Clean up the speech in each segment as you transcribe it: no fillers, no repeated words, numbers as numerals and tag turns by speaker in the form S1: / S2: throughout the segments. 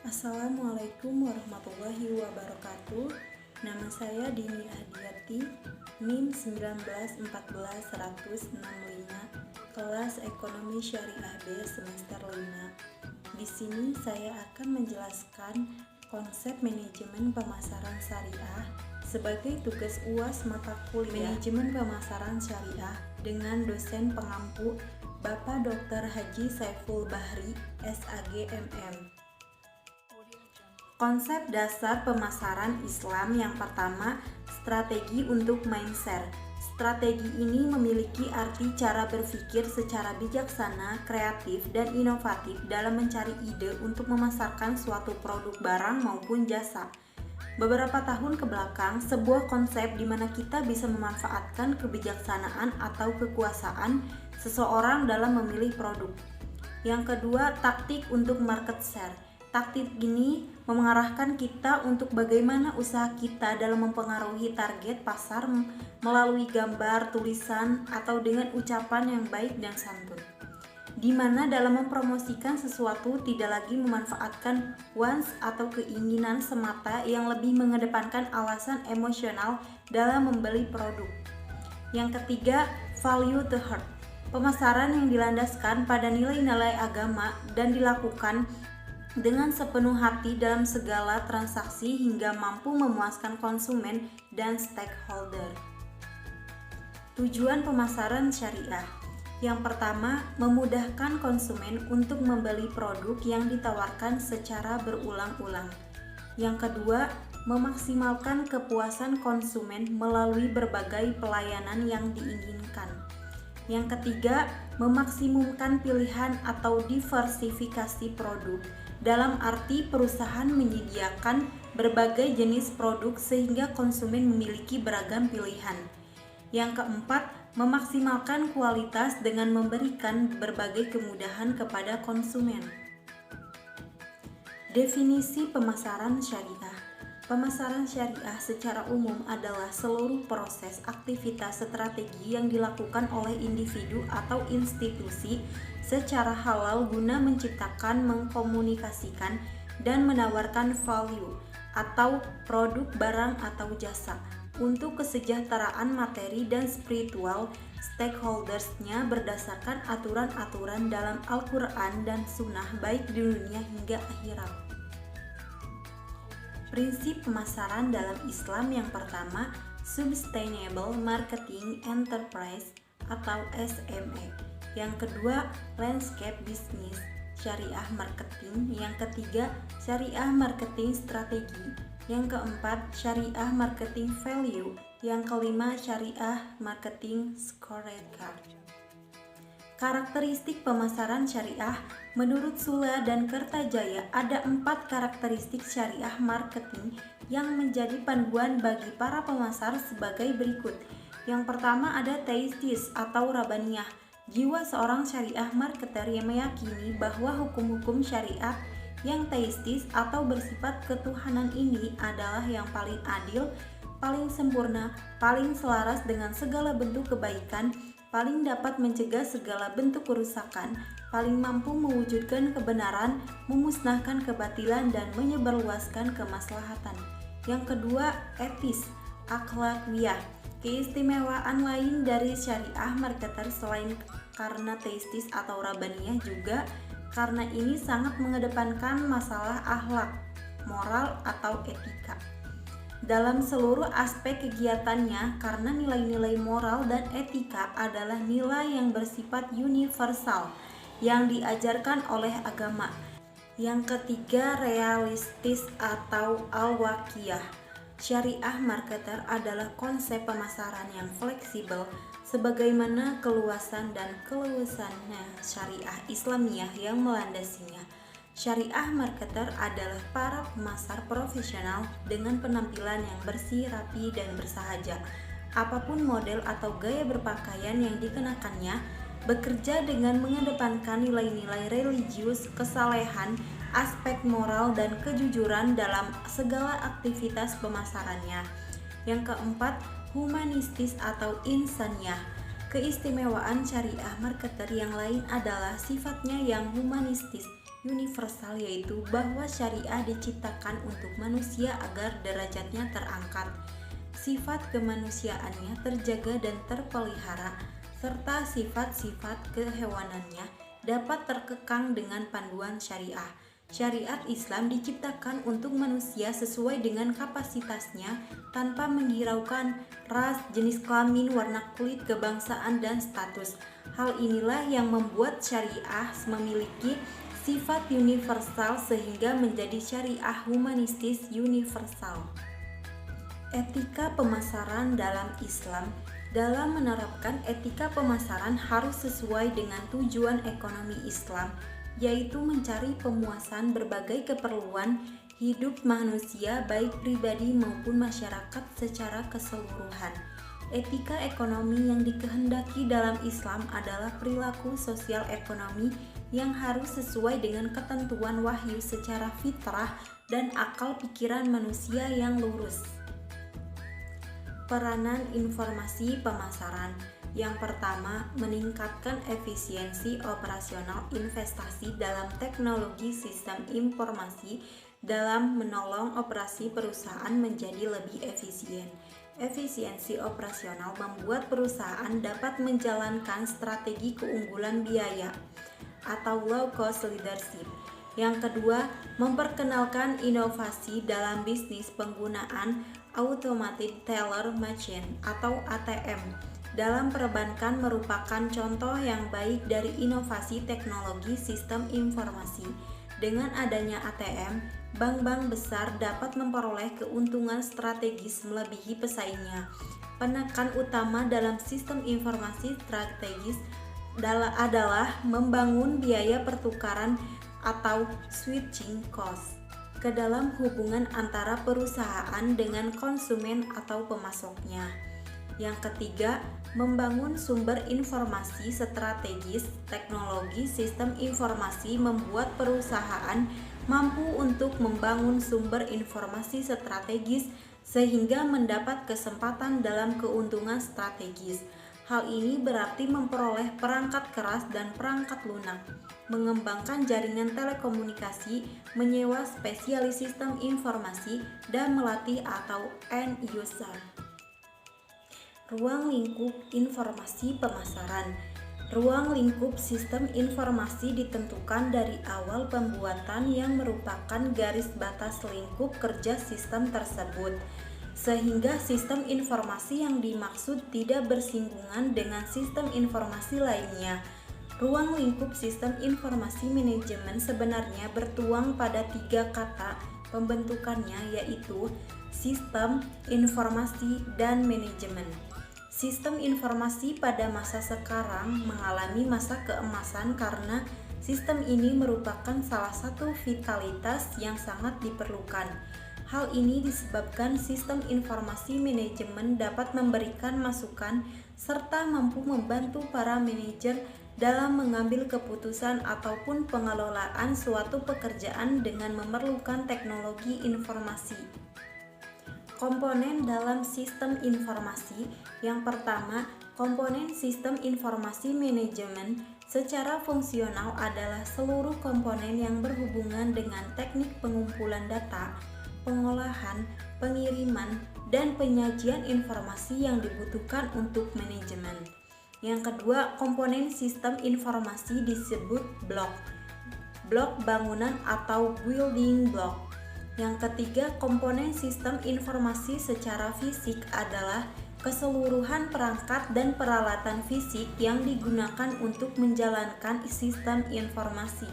S1: Assalamualaikum warahmatullahi wabarakatuh. Nama saya Dini Ahdiati, NIM 1914165, kelas Ekonomi Syariah B semester 5. Di sini saya akan menjelaskan konsep manajemen pemasaran syariah sebagai tugas UAS mata kuliah Manajemen Pemasaran Syariah dengan dosen pengampu Bapak Dr. Haji Saiful Bahri, SAG MM. Konsep dasar pemasaran Islam yang pertama, strategi untuk mindset. Strategi ini memiliki arti cara berpikir secara bijaksana, kreatif, dan inovatif dalam mencari ide untuk memasarkan suatu produk barang maupun jasa. Beberapa tahun ke belakang, sebuah konsep di mana kita bisa memanfaatkan kebijaksanaan atau kekuasaan seseorang dalam memilih produk. Yang kedua, taktik untuk market share. Taktik ini mengarahkan kita untuk bagaimana usaha kita dalam mempengaruhi target pasar melalui gambar, tulisan, atau dengan ucapan yang baik dan santun. Di mana dalam mempromosikan sesuatu tidak lagi memanfaatkan wants atau keinginan semata yang lebih mengedepankan alasan emosional dalam membeli produk. Yang ketiga, value to heart. Pemasaran yang dilandaskan pada nilai-nilai agama dan dilakukan dengan sepenuh hati dalam segala transaksi hingga mampu memuaskan konsumen dan stakeholder. Tujuan pemasaran syariah. Yang pertama, memudahkan konsumen untuk membeli produk yang ditawarkan secara berulang-ulang. Yang kedua, memaksimalkan kepuasan konsumen melalui berbagai pelayanan yang diinginkan. Yang ketiga, memaksimumkan pilihan atau diversifikasi produk. Dalam arti perusahaan menyediakan berbagai jenis produk sehingga konsumen memiliki beragam pilihan. Yang keempat, memaksimalkan kualitas dengan memberikan berbagai kemudahan kepada konsumen. Definisi pemasaran syariah. Pemasaran syariah secara umum adalah seluruh proses aktivitas strategi yang dilakukan oleh individu atau institusi secara halal guna menciptakan, mengkomunikasikan, dan menawarkan value atau produk barang atau jasa untuk kesejahteraan materi dan spiritual stakeholders-nya berdasarkan aturan-aturan dalam Al-Quran dan Sunnah baik di dunia hingga akhirat. Prinsip pemasaran dalam Islam yang pertama, Sustainable Marketing Enterprise atau SME. Yang kedua, Landscape Business, Syariah Marketing. Yang ketiga, Syariah Marketing Strategi. Yang keempat, Syariah Marketing Value. Yang kelima, Syariah Marketing Scorecard. Karakteristik pemasaran syariah. Menurut Sula dan Kertajaya, ada 4 karakteristik syariah marketing yang menjadi panduan bagi para pemasar sebagai berikut. Yang pertama ada teistis atau rabaniyah. Jiwa seorang syariah marketer yang meyakini bahwa hukum-hukum syariat yang teistis atau bersifat ketuhanan ini adalah yang paling adil, paling sempurna, paling selaras dengan segala bentuk kebaikan, paling dapat mencegah segala bentuk kerusakan, paling mampu mewujudkan kebenaran, memusnahkan kebatilan, dan menyebarluaskan kemaslahatan. Yang kedua, etis, akhlakiyah. Keistimewaan lain dari syariah marketer selain karena teistis atau rabaniyah juga karena ini sangat mengedepankan masalah akhlak, moral, atau etika dalam seluruh aspek kegiatannya, karena nilai-nilai moral dan etika adalah nilai yang bersifat universal yang diajarkan oleh agama. Yang ketiga, realistis atau al-waqiyah. Syariah marketer adalah konsep pemasaran yang fleksibel sebagaimana keluasan dan keluasannya syariah Islamiyah yang melandasinya. Syariah marketer adalah para pemasar profesional dengan penampilan yang bersih, rapi, dan bersahaja. Apapun model atau gaya berpakaian yang dikenakannya, bekerja dengan mengedepankan nilai-nilai religius, kesalehan, aspek moral, dan kejujuran dalam segala aktivitas pemasarannya. Yang keempat, humanistis atau insaniyah. Keistimewaan syariah marketer yang lain adalah sifatnya yang humanistis, universal, yaitu bahwa syariah diciptakan untuk manusia agar derajatnya terangkat, sifat kemanusiaannya terjaga dan terpelihara, serta sifat-sifat kehewanannya dapat terkekang dengan panduan syariah. Syariat Islam diciptakan untuk manusia sesuai dengan kapasitasnya tanpa menghiraukan ras, jenis kelamin, warna kulit, kebangsaan, dan status. Hal inilah yang membuat syariah memiliki sifat universal sehingga menjadi syariah humanistis universal. Etika pemasaran dalam Islam. Dalam menerapkan etika pemasaran harus sesuai dengan tujuan ekonomi Islam, yaitu mencari pemuasan berbagai keperluan hidup manusia baik pribadi maupun masyarakat secara keseluruhan. Etika ekonomi yang dikehendaki dalam Islam adalah perilaku sosial ekonomi yang harus sesuai dengan ketentuan wahyu secara fitrah dan akal pikiran manusia yang lurus. Peranan informasi pemasaran. Yang pertama, meningkatkan efisiensi operasional investasi dalam teknologi sistem informasi dalam menolong operasi perusahaan menjadi lebih efisien. Efisiensi operasional membuat perusahaan dapat menjalankan strategi keunggulan biaya atau low cost leadership. Yang kedua, memperkenalkan inovasi dalam bisnis penggunaan Automated Teller Machine atau ATM dalam perbankan merupakan contoh yang baik dari inovasi teknologi sistem informasi. Dengan adanya ATM, bank-bank besar dapat memperoleh keuntungan strategis melebihi pesaingnya. Penekan utama dalam sistem informasi strategis adalah membangun biaya pertukaran atau switching cost ke dalam hubungan antara perusahaan dengan konsumen atau pemasoknya. Yang ketiga, membangun sumber informasi strategis. Teknologi sistem informasi membuat perusahaan mampu untuk membangun sumber informasi strategis sehingga mendapat kesempatan dalam keuntungan strategis. Hal ini berarti memperoleh perangkat keras dan perangkat lunak, mengembangkan jaringan telekomunikasi, menyewa spesialis sistem informasi, dan melatih atau end user. Ruang lingkup informasi pemasaran. Ruang lingkup sistem informasi ditentukan dari awal pembuatan yang merupakan garis batas lingkup kerja sistem tersebut, sehingga sistem informasi yang dimaksud tidak bersinggungan dengan sistem informasi lainnya. Ruang lingkup sistem informasi manajemen sebenarnya bertuang pada 3 kata pembentukannya, yaitu sistem, informasi, dan manajemen. Sistem informasi pada masa sekarang mengalami masa keemasan karena sistem ini merupakan salah satu vitalitas yang sangat diperlukan. Hal ini disebabkan sistem informasi manajemen dapat memberikan masukan serta mampu membantu para manajer dalam mengambil keputusan ataupun pengelolaan suatu pekerjaan dengan memerlukan teknologi informasi. Komponen dalam sistem informasi. Yang pertama, komponen sistem informasi manajemen secara fungsional adalah seluruh komponen yang berhubungan dengan teknik pengumpulan data, pengolahan, pengiriman, dan penyajian informasi yang dibutuhkan untuk manajemen. Yang kedua, komponen sistem informasi disebut blok bangunan atau building block. Yang ketiga, komponen sistem informasi secara fisik adalah keseluruhan perangkat dan peralatan fisik yang digunakan untuk menjalankan sistem informasi.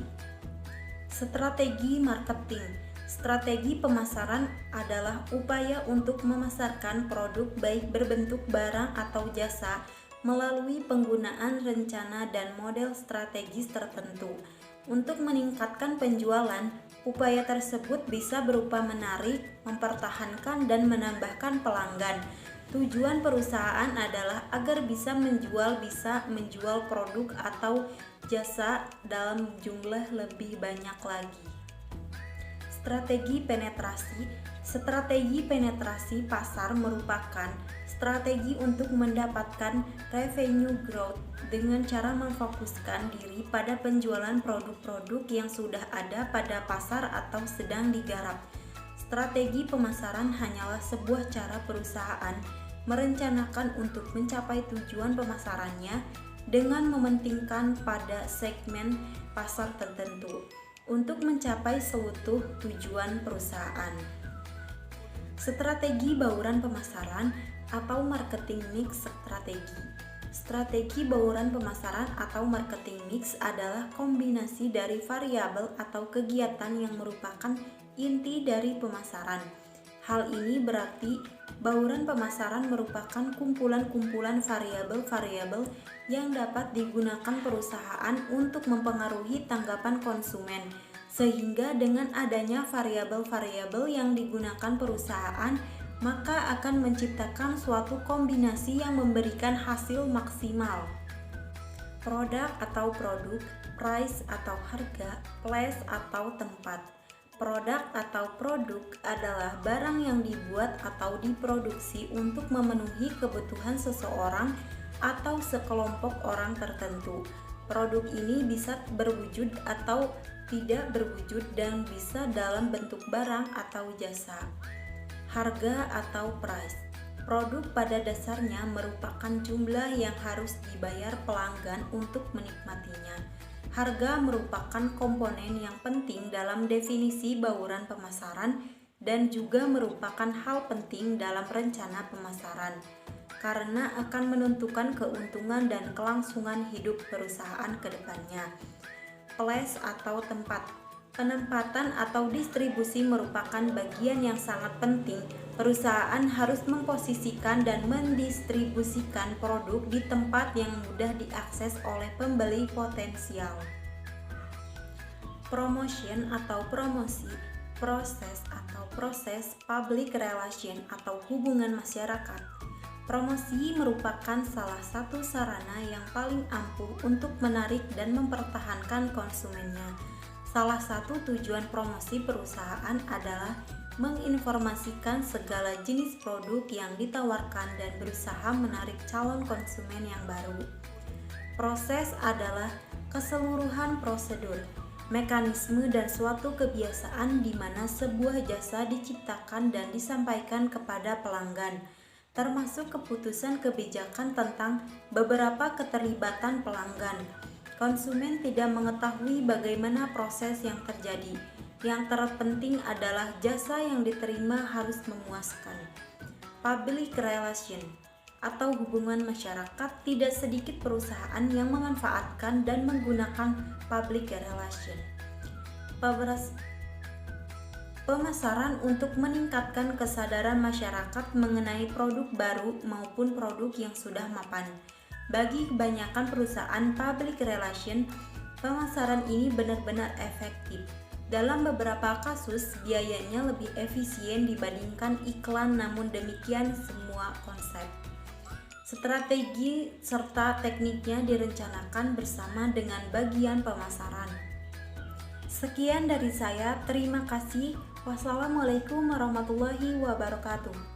S1: Strategi marketing. Strategi pemasaran adalah upaya untuk memasarkan produk baik berbentuk barang atau jasa melalui penggunaan rencana dan model strategis tertentu. Untuk meningkatkan penjualan, upaya tersebut bisa berupa menarik, mempertahankan, dan menambahkan pelanggan. Tujuan perusahaan adalah agar bisa menjual produk atau jasa dalam jumlah lebih banyak lagi. Strategi penetrasi. Strategi penetrasi pasar merupakan Strategi untuk mendapatkan revenue growth dengan cara memfokuskan diri pada penjualan produk-produk yang sudah ada pada pasar atau sedang digarap. Strategi pemasaran hanyalah sebuah cara perusahaan merencanakan untuk mencapai tujuan pemasarannya dengan mementingkan pada segmen pasar tertentu untuk mencapai seutuh tujuan perusahaan. Strategi bauran pemasaran atau marketing mix strategi. Strategi bauran pemasaran atau marketing mix adalah kombinasi dari variabel atau kegiatan yang merupakan inti dari pemasaran. Hal ini berarti bauran pemasaran merupakan kumpulan-kumpulan variabel-variabel yang dapat digunakan perusahaan untuk mempengaruhi tanggapan konsumen. Sehingga dengan adanya variabel-variabel yang digunakan perusahaan, maka akan menciptakan suatu kombinasi yang memberikan hasil maksimal. Produk atau produk, price atau harga, place atau tempat. Produk atau produk adalah barang yang dibuat atau diproduksi untuk memenuhi kebutuhan seseorang atau sekelompok orang tertentu. Produk ini bisa berwujud atau tidak berwujud dan bisa dalam bentuk barang atau jasa. Harga atau price. Produk pada dasarnya merupakan jumlah yang harus dibayar pelanggan untuk menikmatinya. Harga merupakan komponen yang penting dalam definisi bauran pemasaran dan juga merupakan hal penting dalam rencana pemasaran karena akan menentukan keuntungan dan kelangsungan hidup perusahaan ke depannya. Place atau tempat. Penempatan atau distribusi merupakan bagian yang sangat penting. Perusahaan harus memposisikan dan mendistribusikan produk di tempat yang mudah diakses oleh pembeli potensial. Promotion atau promosi, proses public relation atau hubungan masyarakat. Promosi merupakan salah satu sarana yang paling ampuh untuk menarik dan mempertahankan konsumennya. Salah satu tujuan promosi perusahaan adalah menginformasikan segala jenis produk yang ditawarkan dan berusaha menarik calon konsumen yang baru. Proses adalah keseluruhan prosedur, mekanisme dan suatu kebiasaan di mana sebuah jasa diciptakan dan disampaikan kepada pelanggan, termasuk keputusan kebijakan tentang beberapa keterlibatan pelanggan. Konsumen tidak mengetahui bagaimana proses yang terjadi. Yang terpenting adalah jasa yang diterima harus memuaskan. Public relation atau hubungan masyarakat. Tidak sedikit perusahaan yang memanfaatkan dan menggunakan public relation. Pemasaran untuk meningkatkan kesadaran masyarakat mengenai produk baru maupun produk yang sudah mapan. Bagi kebanyakan perusahaan public relation, pemasaran ini benar-benar efektif. Dalam beberapa kasus, biayanya lebih efisien dibandingkan iklan, namun demikian semua konsep. Strategi serta tekniknya direncanakan bersama dengan bagian pemasaran. Sekian dari saya, terima kasih. Wassalamualaikum warahmatullahi wabarakatuh.